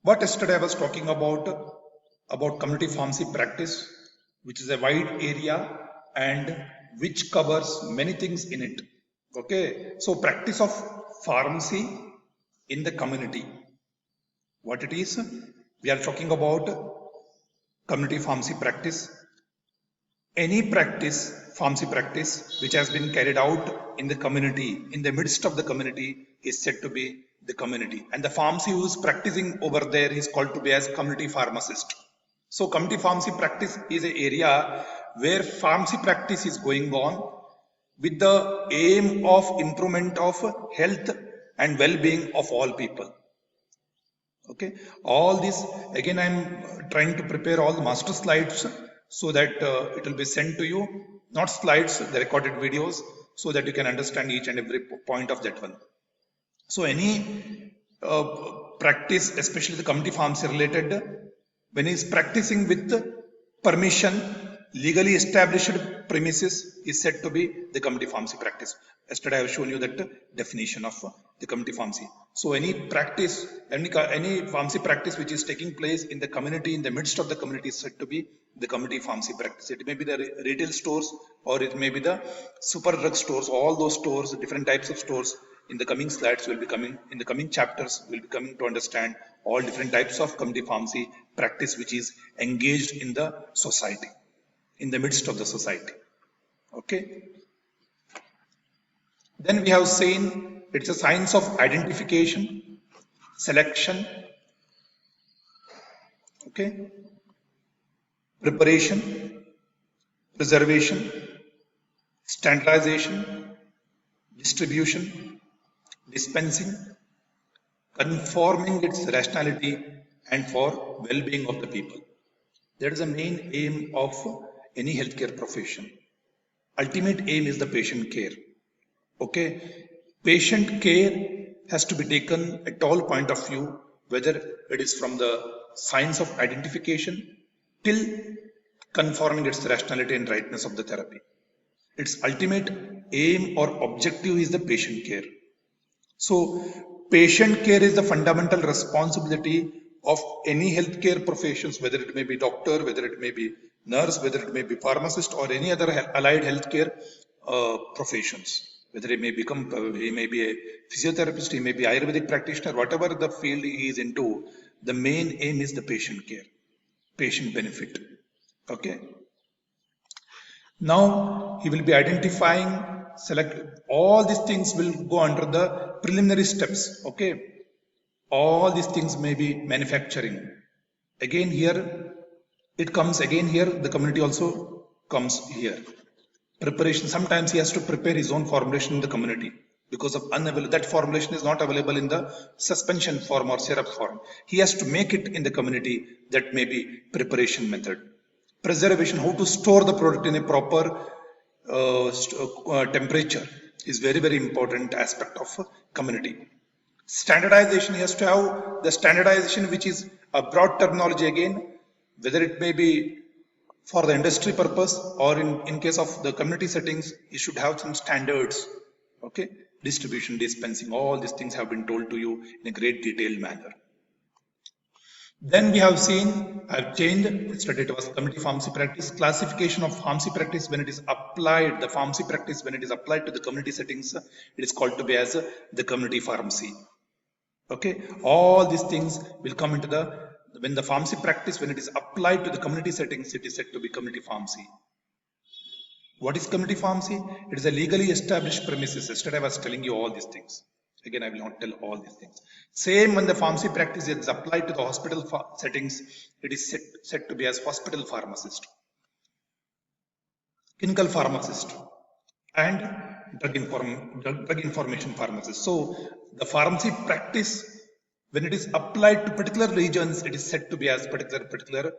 But yesterday I was talking about community pharmacy practice, which is a wide area and which covers many things in it. Okay, so practice of pharmacy in the community, what it is, we are talking about community pharmacy practice. Any practice, pharmacy practice, which has been carried out in the community, in the midst of the community, is said to be the community. And the pharmacy who is practicing over there is called to be as community pharmacist. So community pharmacy practice is an area where pharmacy practice is going on with the aim of improvement of health and well-being of all people. Okay, all this again I'm trying to prepare all the master slides so that it will be sent to you, not slides, the recorded videos, so that you can understand each and every point of that one. So any practice, especially the community pharmacy related, when he is practicing with permission, legally established premises, is said to be the community pharmacy practice. Yesterday I have shown you that definition of the community pharmacy. So any practice, any pharmacy practice which is taking place in the community, in the midst of the community, is said to be the community pharmacy practice. It may be the retail stores, or it may be the super drug stores. All those stores, different types of stores. In the coming slides will be coming, in the coming chapters will be coming to understand all different types of community pharmacy practice which is engaged in the society, in the midst of the society. Okay. Then we have seen it's a science of identification, selection, okay, preparation, preservation, standardization, distribution, dispensing, conforming its rationality, and for well-being of the people. That is the main aim of any healthcare profession. Ultimate aim is the patient care. Okay, patient care has to be taken at all point of view, whether it is from the science of identification till conforming its rationality and rightness of the therapy. Its ultimate aim or objective is the patient care. So patient care is the fundamental responsibility of any healthcare professions, whether it may be doctor, whether it may be nurse, whether it may be pharmacist, or any other allied healthcare professions. Whether he may be a physiotherapist, he may be Ayurvedic practitioner, whatever the field he is into, the main aim is the patient care, patient benefit. Okay. Now he will be identifying, select, all these things will go under the preliminary steps. Okay. All these things may be manufacturing. Again here, it comes again here, the community also comes here. Preparation, sometimes he has to prepare his own formulation in the community because of unavailable, that formulation is not available in the suspension form or syrup form. He has to make it in the community. That may be preparation method. Preservation, how to store the product in a proper temperature, is very, very important aspect of community. Standardization, he has to have the standardization, which is a broad terminology again, whether it may be for the industry purpose or in case of the community settings, you should have some standards. Okay, distribution, dispensing, all these things have been told to you in a great detailed manner. Then we have seen, I've changed, studied, it was community pharmacy practice, classification of pharmacy practice when it is applied, the pharmacy practice when it is applied to the community settings, it is called to be as the community pharmacy. Okay, all these things will come into the, when the pharmacy practice, when it is applied to the community settings, it is said to be community pharmacy. What is community pharmacy? It is a legally established premises. Yesterday I was telling you all these things. Again, I will not tell all these things. Same when the pharmacy practice is applied to the hospital settings, it is said to be as hospital pharmacist, clinical pharmacist, and drug information pharmacist. So the pharmacy practice, when it is applied to particular regions, it is said to be as particular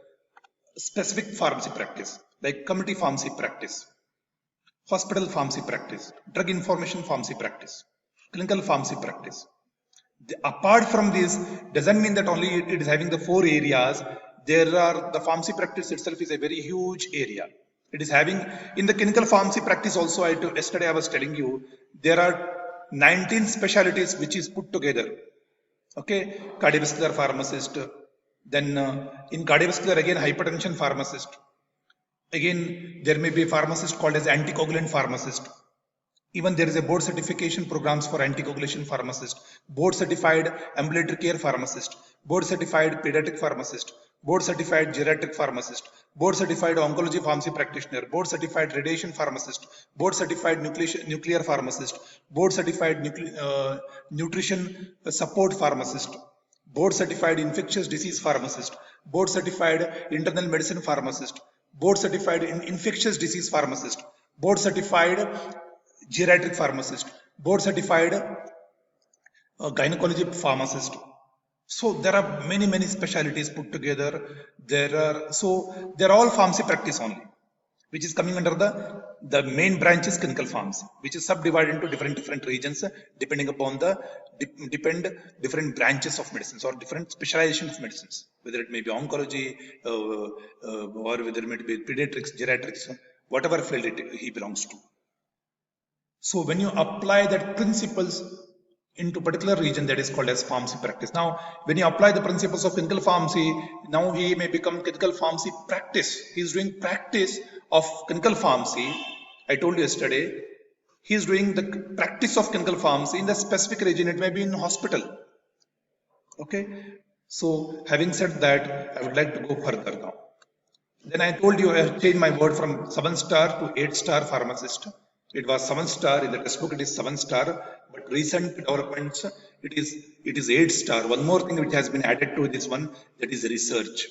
specific pharmacy practice, like community pharmacy practice, hospital pharmacy practice, drug information pharmacy practice, clinical pharmacy practice. Apart from this, doesn't mean that only it is having the 4 areas. There are, the pharmacy practice itself is a very huge area. It is having, in the clinical pharmacy practice also, yesterday I was telling you, there are 19 specialties which is put together. Okay, cardiovascular pharmacist, Then in cardiovascular, again, hypertension pharmacist. Again, there may be a pharmacist called as anticoagulant pharmacist. Even there is a board certification programs for anticoagulation pharmacist, board certified ambulatory care pharmacist, board certified pediatric pharmacist, board certified geriatric pharmacist, board certified oncology pharmacy practitioner, board certified radiation pharmacist, board certified nuclear pharmacist, board certified nutrition support pharmacist, board certified infectious disease pharmacist, board certified internal medicine pharmacist, board certified infectious disease pharmacist, board certified geriatric pharmacist, board certified gynecology pharmacist. So there are many specialties put together. They're all pharmacy practice only, which is coming under the main branch is clinical pharmacy, which is subdivided into different regions depending upon the different branches of medicines or different specialization of medicines, whether it may be oncology or whether it may be pediatrics, geriatrics, whatever field he belongs to. So when you apply that principles into particular region, that is called as pharmacy practice. Now, when you apply the principles of clinical pharmacy, now he may become clinical pharmacy practice. He is doing practice of clinical pharmacy. I told you yesterday, he is doing the practice of clinical pharmacy in the specific region. It may be in hospital. Okay. So having said that, I would like to go further now. Then I told you I have changed my word from 7-star to 8-star pharmacist. It was 7-star in the textbook. It is 7-star, but recent developments it is 8-star. One more thing which has been added to this one, that is research.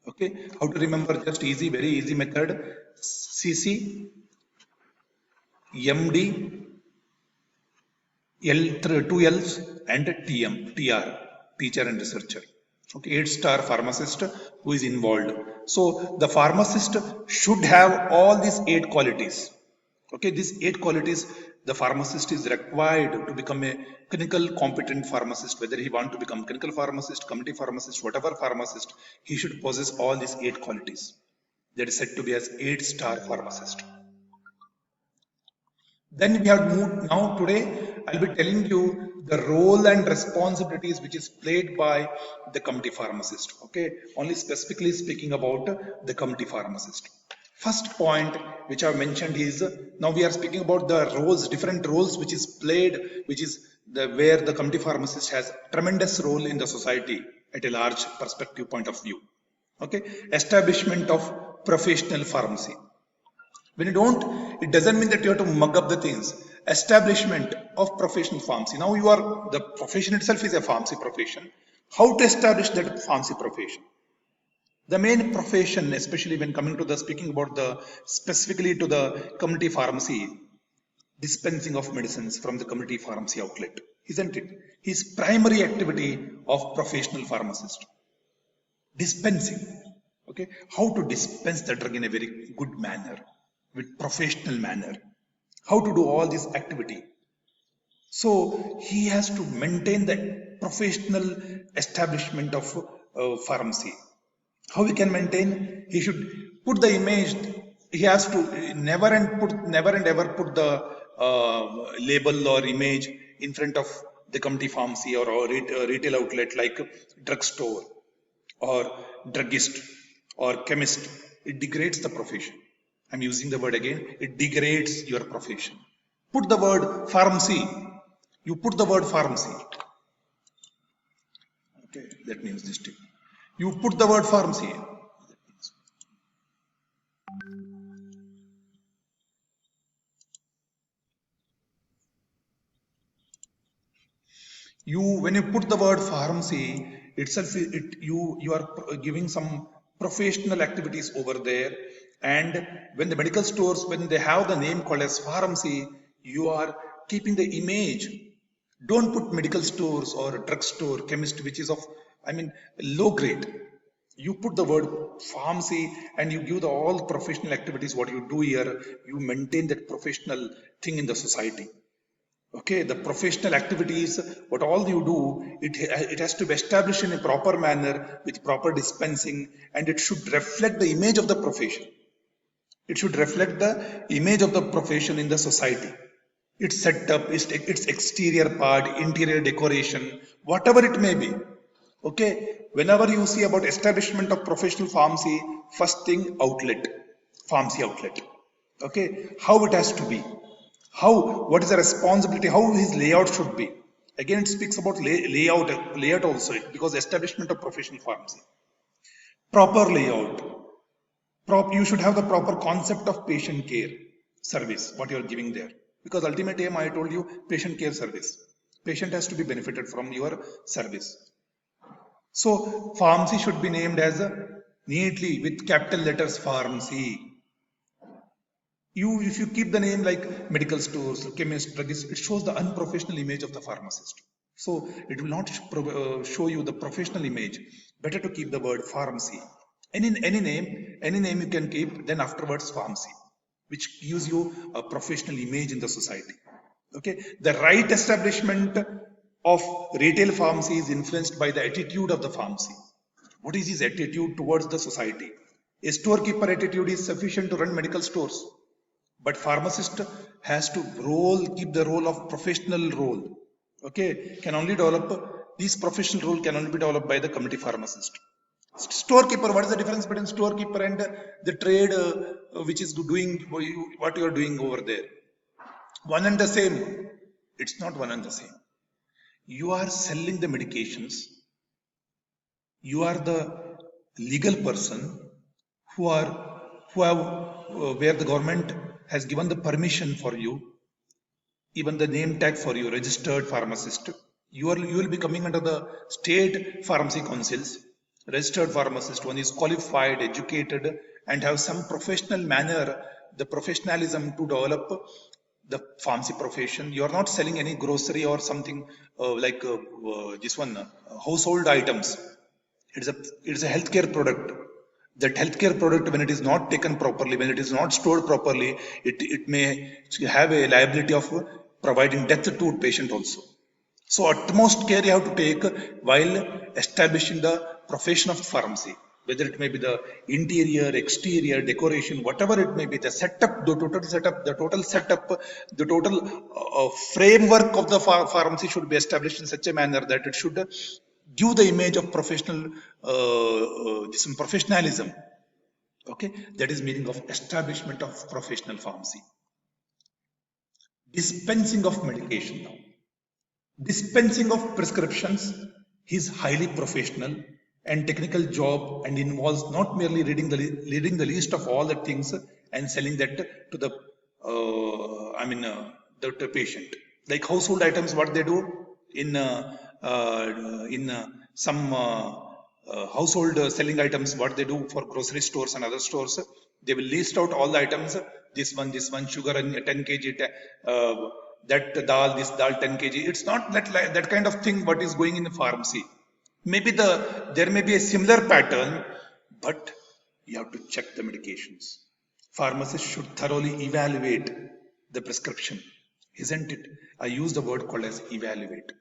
Okay, how to remember? Just easy, very easy method. CC, MD, two L's and TM, TR, teacher and researcher. Okay, 8-star pharmacist who is involved. So the pharmacist should have all these 8 qualities. Okay, these 8 qualities, the pharmacist is required to become a clinical competent pharmacist, whether he want to become clinical pharmacist, community pharmacist, whatever pharmacist, he should possess all these 8 qualities. That is said to be as 8-star pharmacist. Then we have moved, now today I'll be telling you the role and responsibilities which is played by the community pharmacist. Okay, only specifically speaking about the community pharmacist. First point which I've mentioned is, now we are speaking about the roles, different roles which is played, which is where the community pharmacist has tremendous role in the society at a large perspective point of view. Okay, establishment of professional pharmacy. When you don't, it doesn't mean that you have to mug up the things. Establishment of professional pharmacy. Now the profession itself is a pharmacy profession. How to establish that pharmacy profession? The main profession, especially when coming to the speaking about specifically to the community pharmacy, dispensing of medicines from the community pharmacy outlet, isn't it? His primary activity of professional pharmacist. Dispensing. Okay, how to dispense the drug in a very good manner, with professional manner. How to do all this activity. So he has to maintain the professional establishment of pharmacy. How he can maintain? He should put the image. He has to never and ever put the label or image in front of the community pharmacy or retail outlet like drugstore or druggist or chemist. It degrades the profession. I'm using the word again. It degrades your profession. Put the word pharmacy. You put the word pharmacy. Okay, let me use this tip. You put the word pharmacy. When you put the word pharmacy itself, you are giving some professional activities over there. And when the medical stores, when they have the name called as pharmacy, you are keeping the image. Don't put medical stores or drugstore, chemist, which is of, low grade. You put the word pharmacy and you give all professional activities. What you do here, you maintain that professional thing in the society. Okay, the professional activities, what all you do, it has to be established in a proper manner with proper dispensing, and it should reflect the image of the profession. It should reflect the image of the profession in the society. Its setup, its exterior part, interior decoration, whatever it may be. Okay, whenever you see about establishment of professional pharmacy, first thing outlet, pharmacy outlet. Okay, how it has to be, how, what is the responsibility, how his layout should be. Again, it speaks about layout also, because establishment of professional pharmacy. Proper layout, you should have the proper concept of patient care service, what you are giving there. Because ultimate aim, I told you, patient care service. Patient has to be benefited from your service. So pharmacy should be named as a neatly with capital letters pharmacy. If you keep the name like medical stores, chemist, druggist, it shows the unprofessional image of the pharmacist. So it will not show you the professional image. Better to keep the word pharmacy. Any name you can keep. Then afterwards pharmacy, which gives you a professional image in the society. Okay, the right establishment of retail pharmacy is influenced by the attitude of the pharmacy. What is his attitude towards the society? A storekeeper attitude is sufficient to run medical stores, but pharmacist has to keep the role of professional role. Okay, can only develop this professional role can only be developed by the community pharmacist. Storekeeper, what is the difference between storekeeper and the trade which is doing what you are doing over there? One and the same. It's not one and the same. You are selling the medications. You are the legal person who have where the government has given the permission for you, even the name tag for you, registered pharmacist. You will be coming under the state pharmacy councils. Registered pharmacist, one is qualified, educated, and have some professional manner, the professionalism to develop the pharmacy profession. You are not selling any grocery or something this one, household items. It's a healthcare product. That healthcare product, when it is not taken properly, when it is not stored properly, it may have a liability of providing death to patient also. So utmost care you have to take while establishing the profession of pharmacy, whether it may be the interior, exterior, decoration, whatever it may be, the setup, the total framework of the pharmacy should be established in such a manner that it should give the image of professionalism. Okay, that is meaning of establishment of professional pharmacy. Dispensing of medication now. Dispensing of prescriptions is highly professional and technical job and involves not merely reading the list of all the things and selling that to the the patient. Like household items, what they do in some household selling items, what they do for grocery stores and other stores, they will list out all the items. This one, sugar and 10 kg, that dal, this dal 10 kg. It's not that kind of thing what is going in the pharmacy. Maybe there may be a similar pattern, but you have to check the medications. Pharmacists should thoroughly evaluate the prescription, isn't it? I use the word called as evaluate.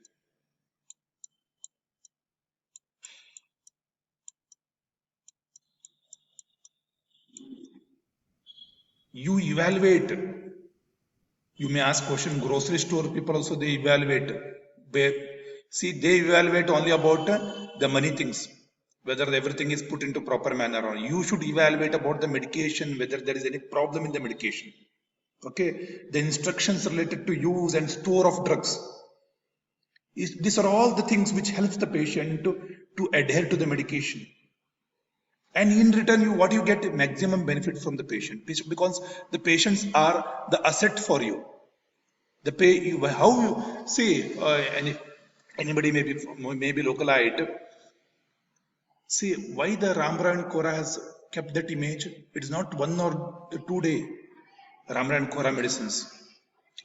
You evaluate. You may ask question, grocery store people also, they evaluate. They evaluate only about the money things, whether everything is put into proper manner or you should evaluate about the medication, whether there is any problem in the medication. Okay, the instructions related to use and store of drugs. These are all the things which helps the patient to adhere to the medication. And in return, what you get maximum benefit from the patient, because the patients are the asset for you. How you see, anybody may be localite. See why the Ramra and Kora has kept that image. It is not 1 or 2 day Ramra and Kora medicines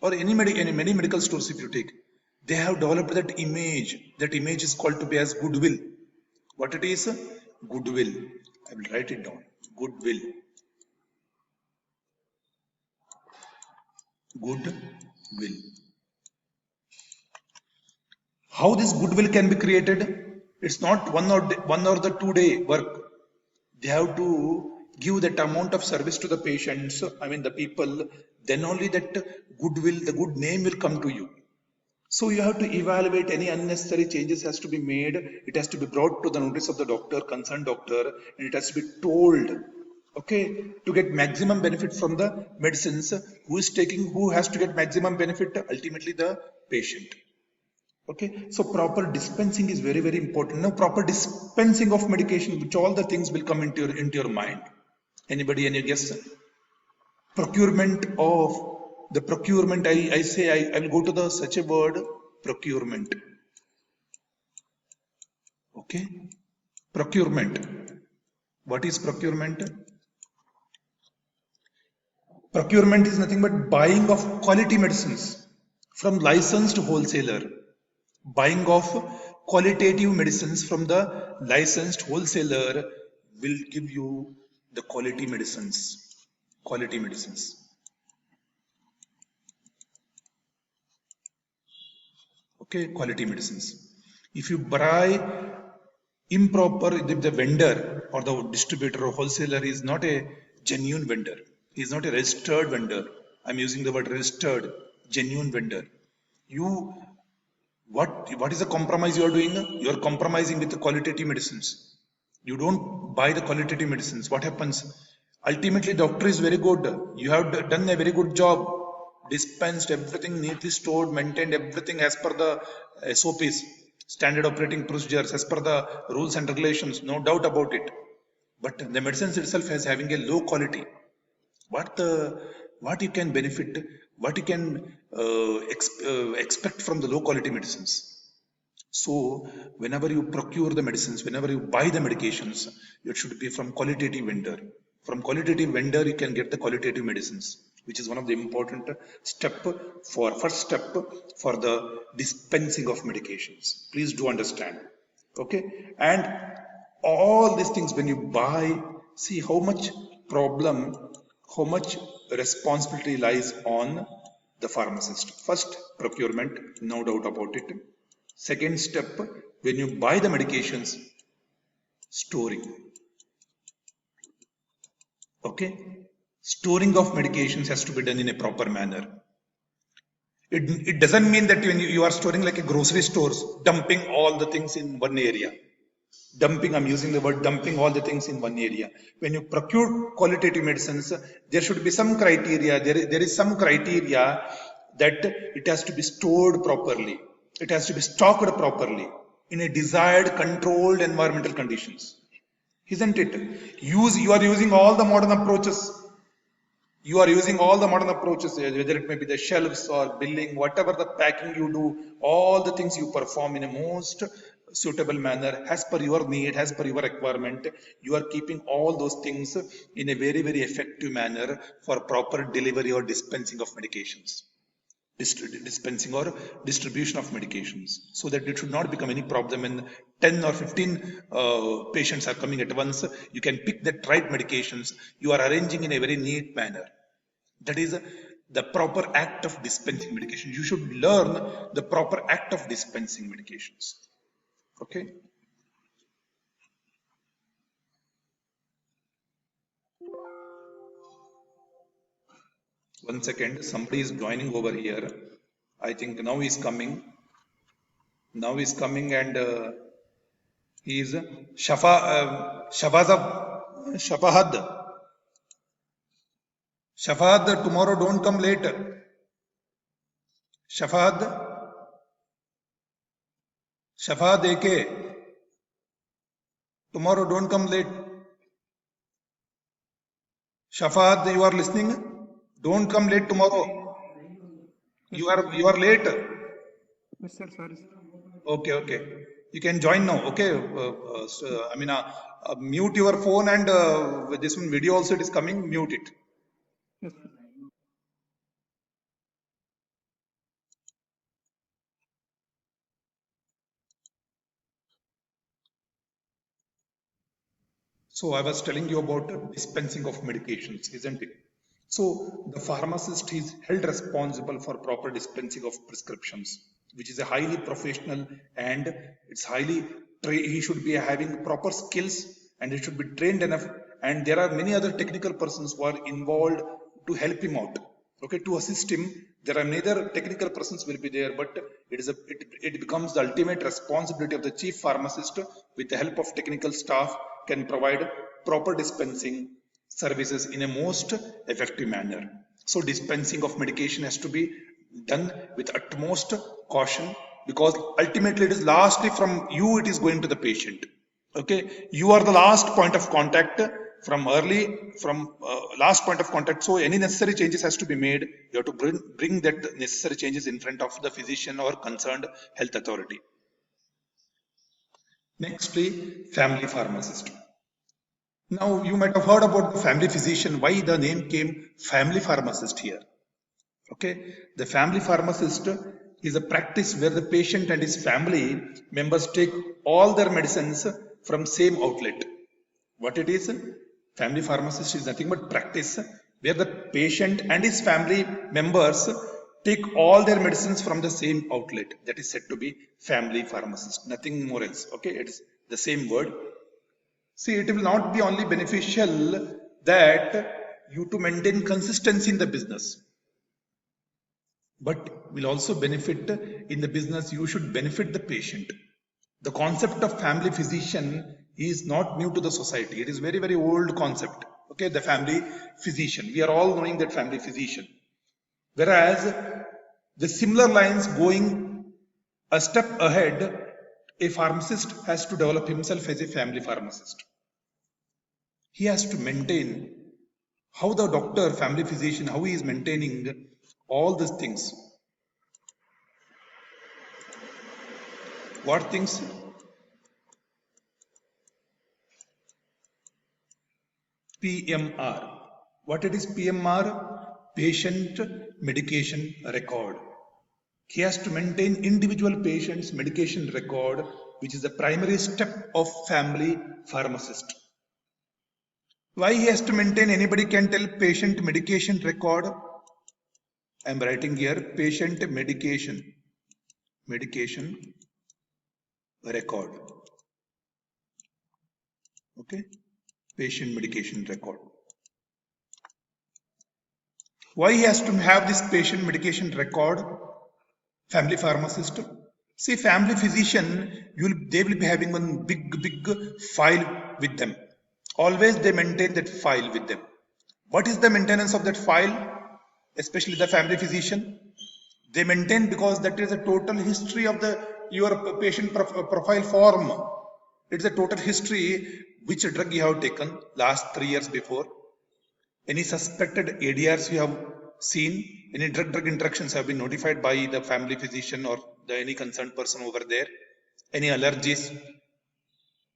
or any many medical stores. If you take, they have developed that image. That image is called to be as goodwill. What it is? Goodwill. I will write it down. Goodwill. Goodwill. How this goodwill can be created? It's not 1 or the 2 day work. They have to give that amount of service to the patients. I mean the people. Then only that goodwill, the good name will come to you. So you have to evaluate any unnecessary changes has to be made. It has to be brought to the notice of the doctor, concerned doctor, and it has to be told, okay, to get maximum benefit from the medicines. Who has to get maximum benefit? Ultimately the patient. Okay, so proper dispensing is very, very important. Now proper dispensing of medication, which all the things will come into your mind. Anybody, any guess? Procurement of the procurement. I say I will go to the such a word, procurement. Okay, procurement. What is procurement? Procurement is nothing but buying of quality medicines from licensed wholesaler. Buying of qualitative medicines from the licensed wholesaler will give you the quality medicines. Quality medicines. Okay, quality medicines. If you buy improper, the vendor or the distributor or wholesaler is not a genuine vendor. He is not a registered vendor. I'm using the word registered, genuine vendor. You, what is the compromise you are doing? You are compromising with the qualitative medicines. You don't buy the qualitative medicines. What happens? Ultimately, doctor is very good. You have done a very good job. Dispensed everything neatly stored, maintained everything as per the SOPs, standard operating procedures, as per the rules and regulations. No doubt about it. But the medicines itself is having a low quality. What you can benefit, what you can expect from the low quality medicines. So whenever you procure the medicines, whenever you buy the medications, it should be from qualitative vendor. From qualitative vendor, you can get the qualitative medicines, which is one of the important first step for the dispensing of medications. Please do understand. Okay, and all these things when you buy, see how much problem, how much responsibility lies on the pharmacist. First, procurement, no doubt about it. Second step, when you buy the medications, storing. Okay, storing of medications has to be done in a proper manner. It doesn't mean that when you are storing like a grocery stores, dumping all the things in one area. Dumping, I'm using the word dumping all the things in one area. When you procure qualitative medicines, there should be some criteria. There is some criteria that it has to be stored properly. It has to be stocked properly in a desired controlled environmental conditions. Isn't it? You are using all the modern approaches. You are using all the modern approaches, whether it may be the shelves or billing, whatever the packing you do, all the things you perform in a most suitable manner as per your need, as per your requirement. You are keeping all those things in a very, very effective manner for proper delivery or dispensing of medications. Dispensing or distribution of medications, so that it should not become any problem when 10 or 15 patients are coming at once. You can pick the right medications. You are arranging in a very neat manner. That is the proper act of dispensing medication. You should learn the proper act of dispensing medications. Okay. One second, somebody is joining over here. I think now he's coming. Now he's coming, and he is Shafahad. Shafahad, tomorrow don't come late. Shafahad AK, tomorrow don't come late. Shafahad, you are listening? Don't come late tomorrow. You are late. Yes, sir. Sorry, sir. Okay. You can join now. Okay. Mute your phone, and this one video also it is coming. Mute it. Yes, sir. So I was telling you about dispensing of medications, isn't it? So the pharmacist is held responsible for proper dispensing of prescriptions, which is a highly professional, and it's highly he should be having proper skills, and he should be trained enough. And there are many other technical persons who are involved to help him out. Okay, to assist him, there are neither technical persons will be there, but it becomes the ultimate responsibility of the chief pharmacist with the help of technical staff can provide proper dispensing services in a most effective manner. So dispensing of medication has to be done with utmost caution, because ultimately it is lastly from you it is going to the patient. Okay, you are the last point of contact from last point of contact. So any necessary changes has to be made. You have to bring that necessary changes in front of the physician or concerned health authority. Nextly, family pharmacist. Now you might have heard about the family physician, why the name came family pharmacist here. Okay, the family pharmacist is a practice where the patient and his family members take all their medicines from same outlet. What it is? Family pharmacist is nothing but practice where the patient and his family members take all their medicines from the same outlet. That is said to be family pharmacist, nothing more else. Okay, it's the same word. See, it will not be only beneficial that you to maintain consistency in the business, but will also benefit in the business. You should benefit the patient. The concept of family physician is not new to the society. It is very, very old concept. Okay, the family physician. We are all knowing that family physician. Whereas the similar lines going a step ahead, a pharmacist has to develop himself as a family pharmacist. He has to maintain how the doctor, family physician, how he is maintaining all these things. What things? PMR. What it is PMR? Patient medication record. He has to maintain individual patient's medication record, which is the primary step of family pharmacist. Why he has to maintain? Anybody can tell patient medication record. I am writing here patient medication record. Okay, patient medication record. Why he has to have this patient medication record? Family pharmacist. See, family physician, they will be having one big file with them. Always they maintain that file with them. What is the maintenance of that file? Especially the family physician, they maintain, because that is a total history of your patient profile form. It's a total history, which drug you have taken last 3 years before, any suspected ADRs you have seen, any drug interactions have been notified by the family physician or any concerned person over there, any allergies,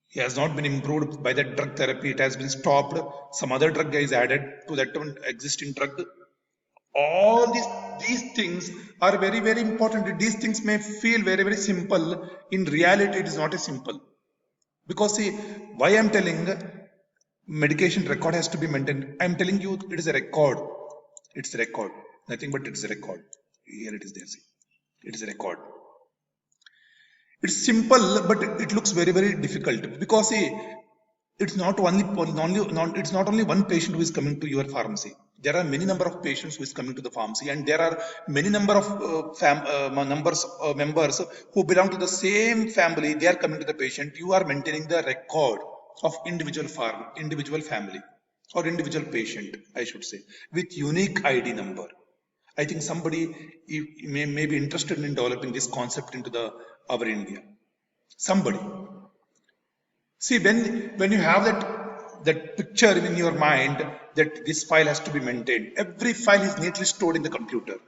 he has not been improved by that drug therapy, it has been stopped, some other drug is added to that existing drug. All these things are very, very important. These things may feel very, very simple. In reality, it is not as simple. Because see, why I am telling medication record has to be maintained. I am telling you it is a record. It's a record. Nothing but it's a record. Here it is there. See, it is a record. It's simple, but it looks very, very difficult. Because see, it's not only one patient who is coming to your pharmacy. There are many number of patients who is coming to the pharmacy, and there are many number of members who belong to the same family. They are coming to the patient. You are maintaining the record of individual family or individual patient, I should say, with unique ID number. I think somebody may be interested in developing this concept into our India. Somebody. See, when you have that picture in your mind that this file has to be maintained, every file is neatly stored in the computer.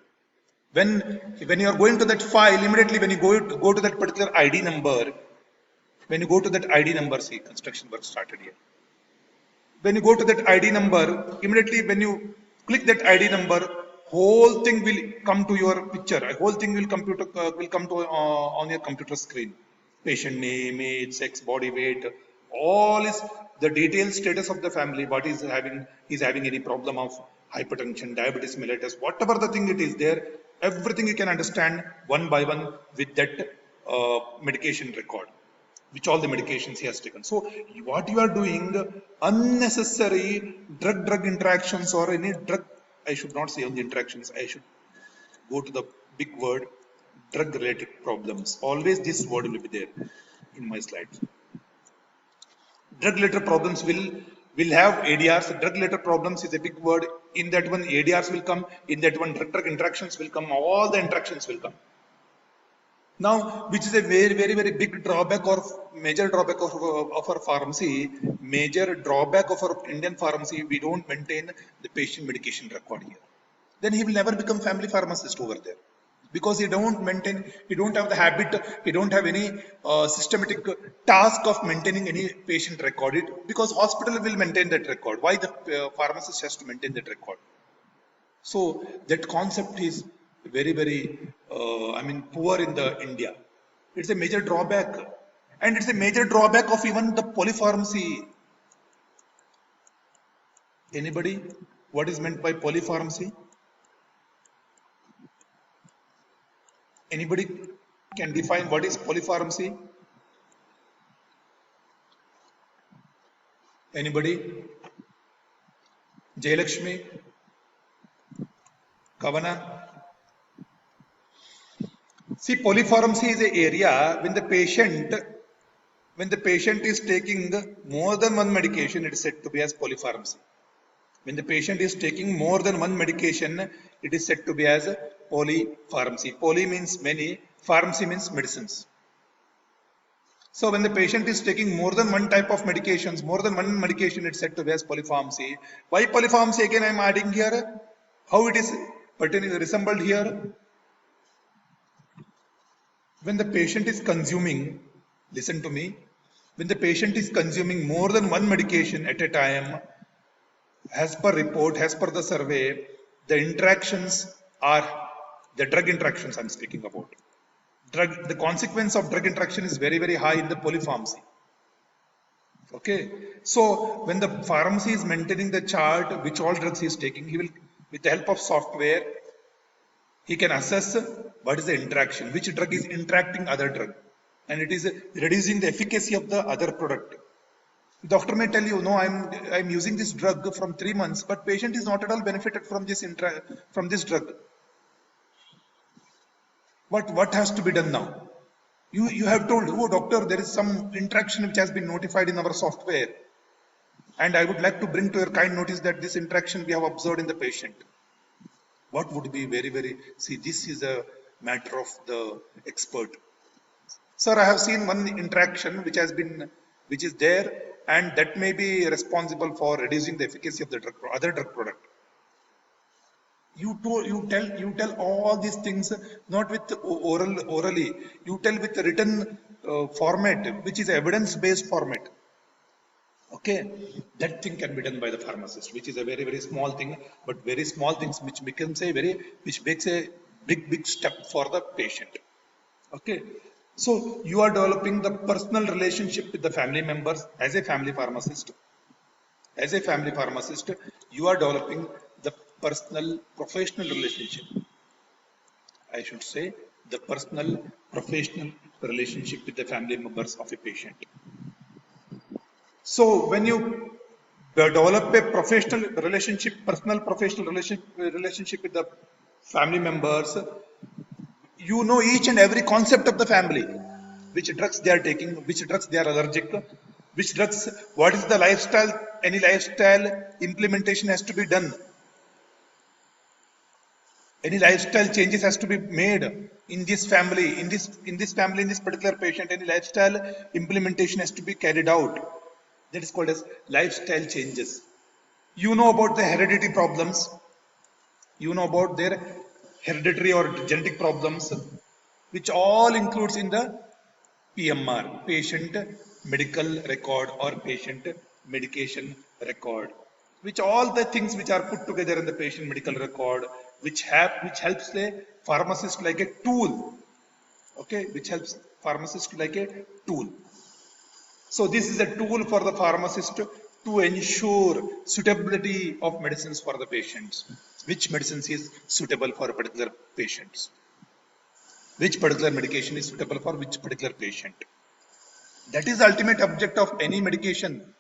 When you are going to that file, immediately when you go to that particular ID number, see, construction work started here. When you go to that ID number, immediately when you click that ID number, whole thing will come to your picture. Whole thing will come to on your computer screen. Patient name, age, sex, body weight, all is the detailed status of the family. What is having any problem of hypertension, diabetes mellitus, whatever the thing it is there, everything you can understand one by one with that medication record, which all the medications he has taken. So what you are doing, unnecessary drug interactions or any drug I should not say on the interactions, I should go to the big word, drug related problems. Always this word will be there in my slides. Drug related problems will have ADRs. Drug related problems is a big word. In that one, ADRs will come. In that one, drug interactions will come. All the interactions will come. Now, which is a very big drawback or major drawback of our pharmacy. Major drawback of our Indian pharmacy, we don't maintain the patient medication record here. Then he will never become family pharmacist over there, because he don't maintain, he don't have the habit, he don't have any systematic task of maintaining any patient record. Because hospital will maintain that record. Why the pharmacist has to maintain that record? So that concept is very poor in the India. It's a major drawback, and it's a major drawback of even the polypharmacy. Anybody? What is meant by polypharmacy? Anybody can define what is polypharmacy? Anybody? Jayalakshmi? Kavana? See, polypharmacy is an area when the patient is taking more than one medication, it is said to be as polypharmacy. When the patient is taking more than one medication, it is said to be as polypharmacy. Poly means many, pharmacy means medicines. So when the patient is taking more than one type of medications, more than one medication, it's said to be as polypharmacy. Why polypharmacy again I am adding here? How it is pertaining resembled here? When the patient is consuming, listen to me, when the patient is consuming more than one medication at a time, as per report, as per the survey, the interactions are the drug interactions I'm speaking about. The consequence of drug interaction is very high in the polypharmacy. Okay, so when the pharmacy is maintaining the chart which all drugs he is taking, he will, with the help of software, he can assess what is the interaction, which drug is interacting other drug, and it is reducing the efficacy of the other product. Doctor may tell you, no, I'm using this drug from 3 months, but patient is not at all benefited from this drug. What has to be done now? You have told, oh doctor, there is some interaction which has been notified in our software, and I would like to bring to your kind notice that this interaction we have observed in the patient. What would be see, this is a matter of the expert. Sir, I have seen one interaction which is there, and that may be responsible for reducing the efficacy of the other drug product. You tell all these things not with orally. You tell with the written format, which is evidence-based format. Okay, that thing can be done by the pharmacist, which is a very small thing, but very small things which becomes which makes a big step for the patient. Okay, so you are developing the personal relationship with the family members as a family pharmacist. As a family pharmacist, you are developing the personal professional relationship. I should say the personal professional relationship with the family members of a patient. So when you develop a professional relationship, personal professional relationship with the family members, you know each and every concept of the family, which drugs they are taking, which drugs they are allergic, which drugs, what is the lifestyle, any lifestyle implementation has to be done. Any lifestyle changes has to be made in this family, in this particular patient, any lifestyle implementation has to be carried out. That is called as lifestyle changes. You know about the heredity problems. You know about their hereditary or genetic problems, which all includes in the PMR, patient medical record or patient medication record, which all the things which are put together in the patient medical record, which helps the pharmacist like a tool. Okay, which helps pharmacist like a tool. So this is a tool for the pharmacist to ensure suitability of medicines for the patients. Which medicines is suitable for a particular patients? Which particular medication is suitable for which particular patient? That is the ultimate object of any medication.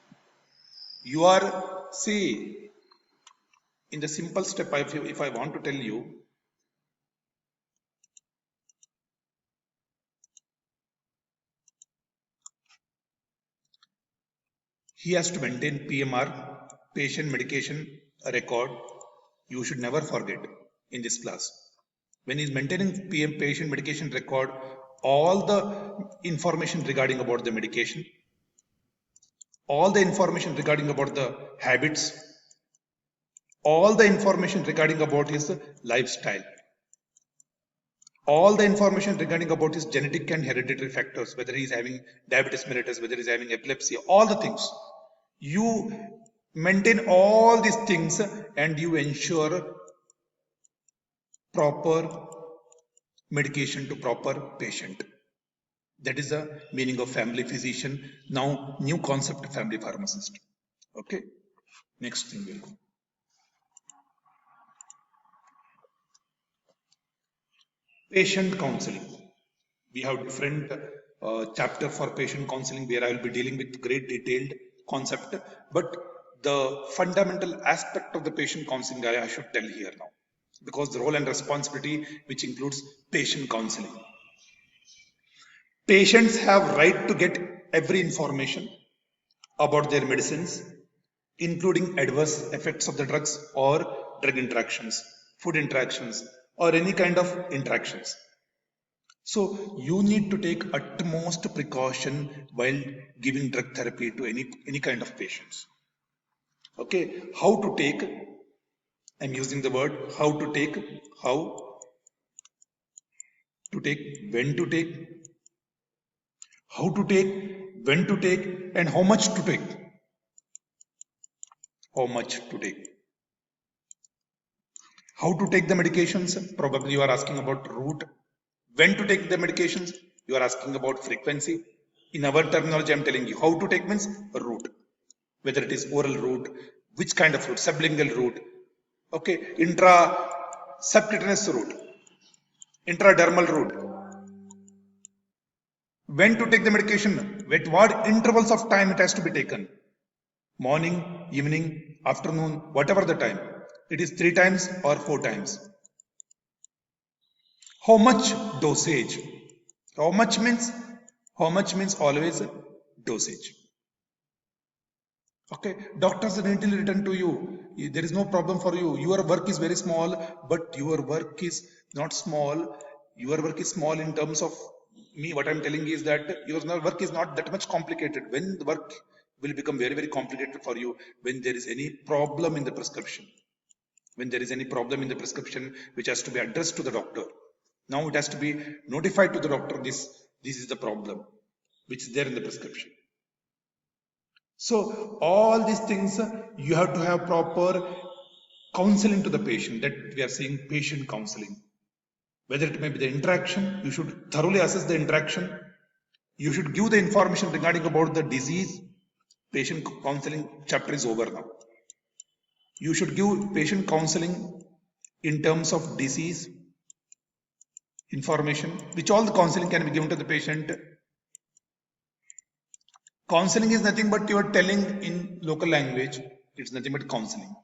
You are, see, in the simple step, if I want to tell you, he has to maintain PMR, patient medication record. You should never forget in this class. When he's maintaining patient medication record, all the information regarding about the medication, all the information regarding about the habits, all the information regarding about his lifestyle, all the information regarding about his genetic and hereditary factors, whether he's having diabetes mellitus, whether he's having epilepsy, all the things. You maintain all these things and you ensure proper medication to proper patient. That is the meaning of family physician. Now, new concept, family pharmacist. Okay. Next thing will go. Patient counseling. We have different chapter for patient counseling where I will be dealing with great detailed concept, but the fundamental aspect of the patient counseling I should tell here now, because the role and responsibility which includes patient counseling. Patients have right to get every information about their medicines, including adverse effects of the drugs or drug interactions, food interactions, or any kind of interactions. So you need to take utmost precaution while giving drug therapy to any kind of patients. Okay, how to take, I'm using the word how to take, when to take, how to take, when to take, and how much to take. How much to take. How to take the medications, probably you are asking about route. When to take the medications, you are asking about frequency. In our terminology, I'm telling you how to take means route. Whether it is oral route, which kind of route, sublingual route, okay, subcutaneous route, intradermal route. When to take the medication, at what intervals of time it has to be taken. Morning, evening, afternoon, whatever the time. It is 3 times or 4 times. How much dosage? How much means always dosage. Okay, doctors are immediately return to you. There is no problem for you. Your work is very small, but your work is not small. Your work is small in terms of me. What I'm telling is that your work is not that much complicated. When the work will become very, very complicated for you, when there is any problem in the prescription. When there is any problem in the prescription which has to be addressed to the doctor. Now it has to be notified to the doctor, this is the problem which is there in the prescription. So all these things you have to have proper counseling to the patient, that we are saying patient counseling. Whether it may be the interaction, you should thoroughly assess the interaction. You should give the information regarding about the disease. Patient counseling chapter is over now. You should give patient counseling in terms of disease information, which all the counseling can be given to the patient. Counseling is nothing but you are telling in local language. It's nothing but counseling.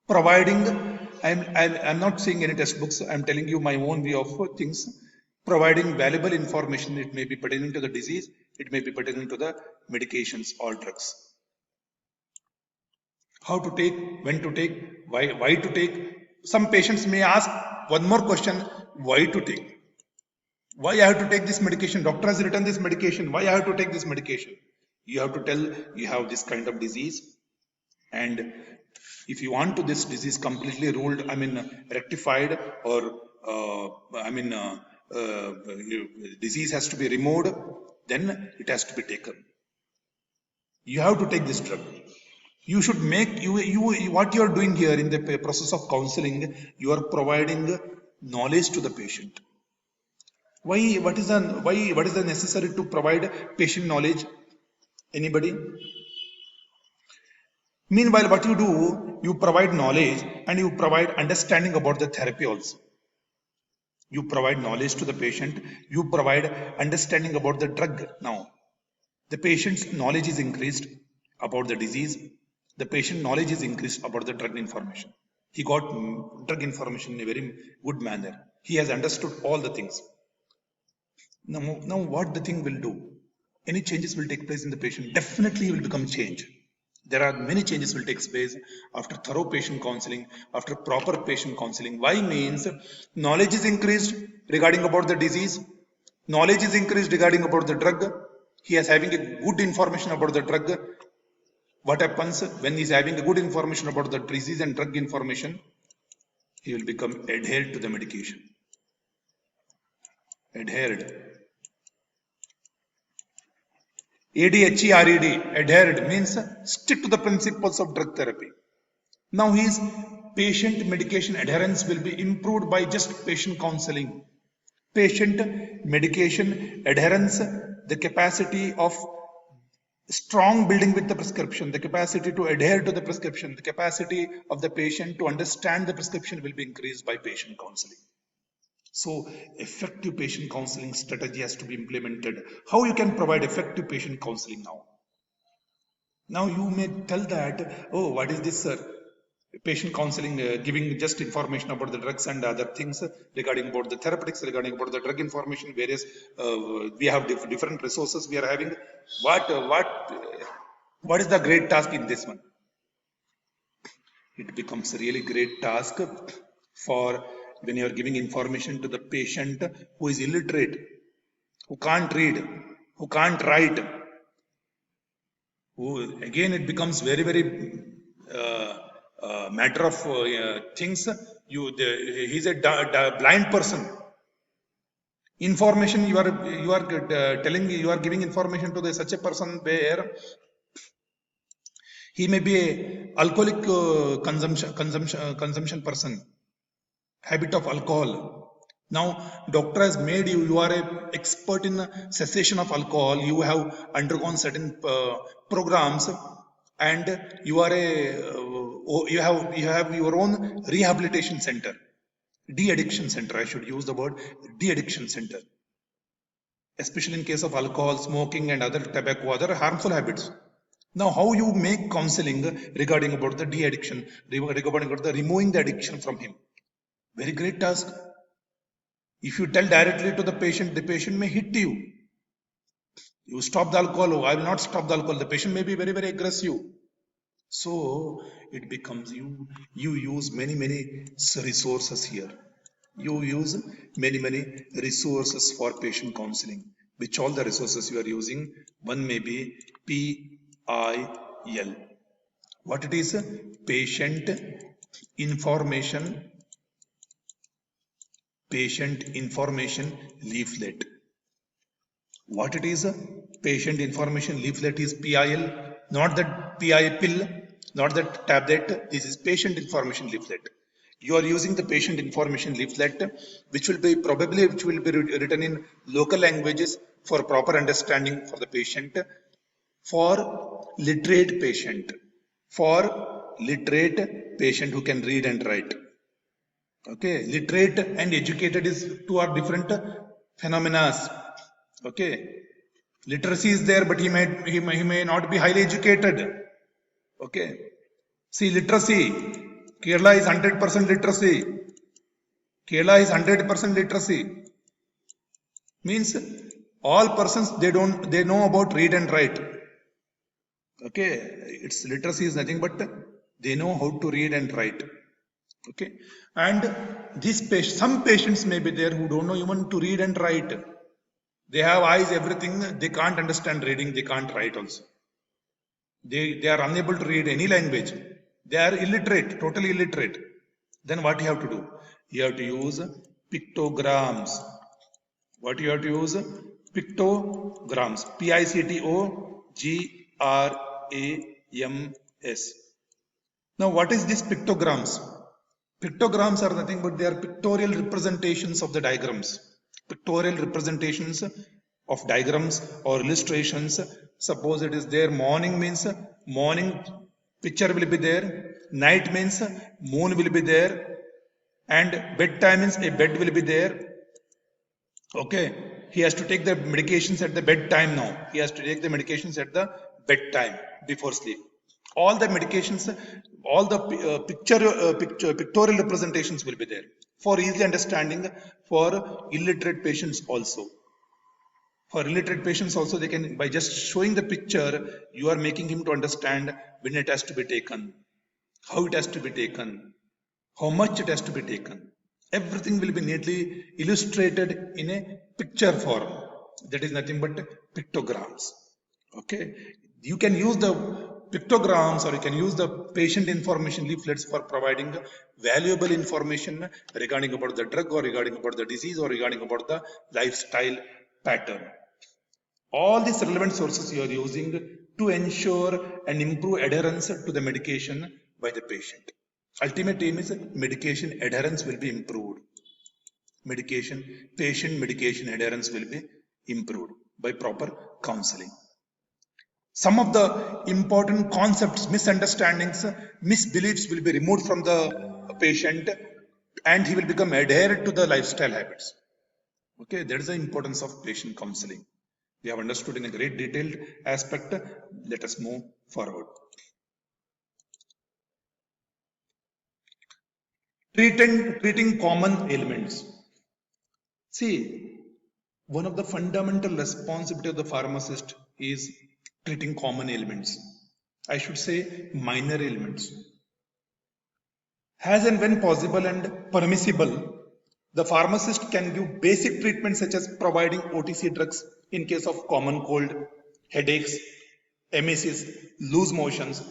Providing, I'm not saying any textbooks. I'm telling you my own view of things. Providing valuable information. It may be pertaining to the disease. It may be pertaining to the medications or drugs. How to take, when to take, why to take. Some patients may ask one more question, why to take? Why I have to take this medication? Doctor has written this medication. Why I have to take this medication? You have to tell you have this kind of disease. And if you want to this disease completely ruled, rectified, or disease has to be removed, then it has to be taken. You have to take this drug. You should make what you are doing here in the process of counseling. You are providing knowledge to the patient. Why? What is the necessary to provide patient knowledge? Anybody? Meanwhile, what you do, you provide knowledge and you provide understanding about the therapy also. You provide knowledge to the patient. You provide understanding about the drug. Now, the patient's knowledge is increased about the disease. The patient knowledge is increased about the drug information. He got drug information in a very good manner. He has understood all the things. Now what the thing will do? Any changes will take place in the patient. Definitely he will become change. There are many changes will take place after thorough patient counseling, after proper patient counseling. Why? Means knowledge is increased regarding about the disease. Knowledge is increased regarding about the drug. He is having a good information about the drug. What happens when he is having a good information about the disease and drug information? He will become adhered to the medication. Adhered. ADHERED, adhered means stick to the principles of drug therapy. Now his patient medication adherence will be improved by just patient counseling. Patient medication adherence, the capacity of strong building with the prescription, the capacity to adhere to the prescription, the capacity of the patient to understand the prescription will be increased by patient counseling. So effective patient counseling strategy has to be implemented. How you can provide effective patient counseling now? Now you may tell that, oh, what is this, sir? Patient counseling, giving just information about the drugs and other things regarding about the therapeutics, regarding about the drug information, various, we have different resources we are having. What is the great task in this one? It becomes a really great task for when you are giving information to the patient who is illiterate, who can't read, who can't write. Who, again, it becomes very matter of things. He's a blind person. Information you are telling, you are giving information to such a person where he may be a alcoholic consumption person, habit of alcohol. Now doctor has made you are a expert in cessation of alcohol. You have undergone certain programs, and you are you have your own rehabilitation center, de-addiction center. I should use the word de-addiction center, especially in case of alcohol, smoking, and other tobacco, other harmful habits. Now, how you make counseling regarding about the de-addiction, regarding about the removing the addiction from him? Very great task. If you tell directly to the patient may hit you. You stop the alcohol, I will not stop the alcohol. The patient may be very aggressive. So it becomes you use many resources here. You use many resources for patient counseling. Which all the resources you are using? One may be PIL. What it is? Patient information leaflet. What it is? Patient information leaflet is PIL, not that PI pill, not that tablet. This is patient information leaflet. You are using the patient information leaflet, which will be written in local languages for proper understanding for the patient, for literate patient who can read and write. Okay, literate and educated is two are different phenomena. Okay, literacy is there, but he may not be highly educated. Okay, see, literacy, Kerala is 100% literacy. Kerala is 100% literacy. Means all persons they know about read and write. Okay, its literacy is nothing but they know how to read and write. Okay, and some patients may be there who don't know even to read and write. They have eyes, everything, they can't understand reading, they can't write also. They are unable to read any language. They are illiterate, totally illiterate. Then what you have to do? You have to use pictograms. What you have to use? Pictograms. PICTOGRAMS. Now what is this pictograms? Pictograms are nothing but they are pictorial representations of the diagrams. Pictorial representations of diagrams or illustrations. Suppose it is there, morning means morning picture will be there, night means moon will be there, and bedtime means a bed will be there. Okay, he has to take the medications at the bedtime now. He has to take the medications at the bedtime before sleep. All the medications, all the pictorial representations will be there for easy understanding for illiterate patients also. For illiterate patients also, they can, by just showing the picture, you are making him to understand when it has to be taken, how it has to be taken, how much it has to be taken. Everything will be neatly illustrated in a picture form. That is nothing but pictograms. Okay. You can use the pictograms or you can use the patient information leaflets for providing valuable information regarding about the drug or regarding about the disease or regarding about the lifestyle pattern. All these relevant sources you are using to ensure and improve adherence to the medication by the patient. Ultimate aim is medication adherence will be improved. Patient medication adherence will be improved by proper counseling. Some of the important concepts, misunderstandings, misbeliefs will be removed from the patient and he will become adherent to the lifestyle habits. Okay, that is the importance of patient counseling. We have understood in a great detailed aspect. Let us move forward. Treating common ailments. See, one of the fundamental responsibility of the pharmacist is treating common ailments. I should say minor ailments. As and when possible and permissible, the pharmacist can give basic treatments such as providing OTC drugs in case of common cold, headaches, emesis, loose motions,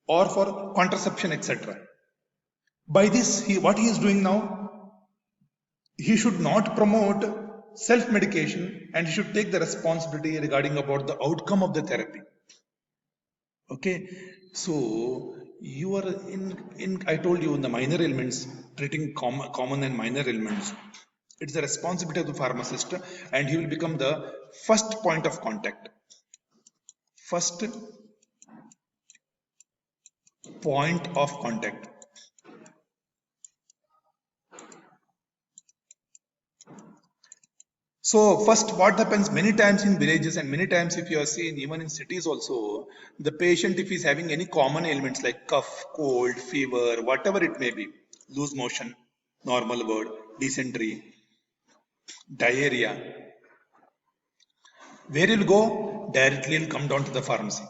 or for contraception, etc. By this, what he is doing now, he should not promote self-medication and he should take the responsibility regarding about the outcome of the therapy. Okay, so you are I told you in the minor ailments, treating common and minor ailments. It's the responsibility of the pharmacist and he will become the first point of contact. First point of contact. So first what happens many times in villages and many times if you are seeing even in cities also, the patient if he is having any common ailments like cough, cold, fever, whatever it may be, loose motion, normal word, dysentery, diarrhea, where he'll go? Directly he'll come down to the pharmacy.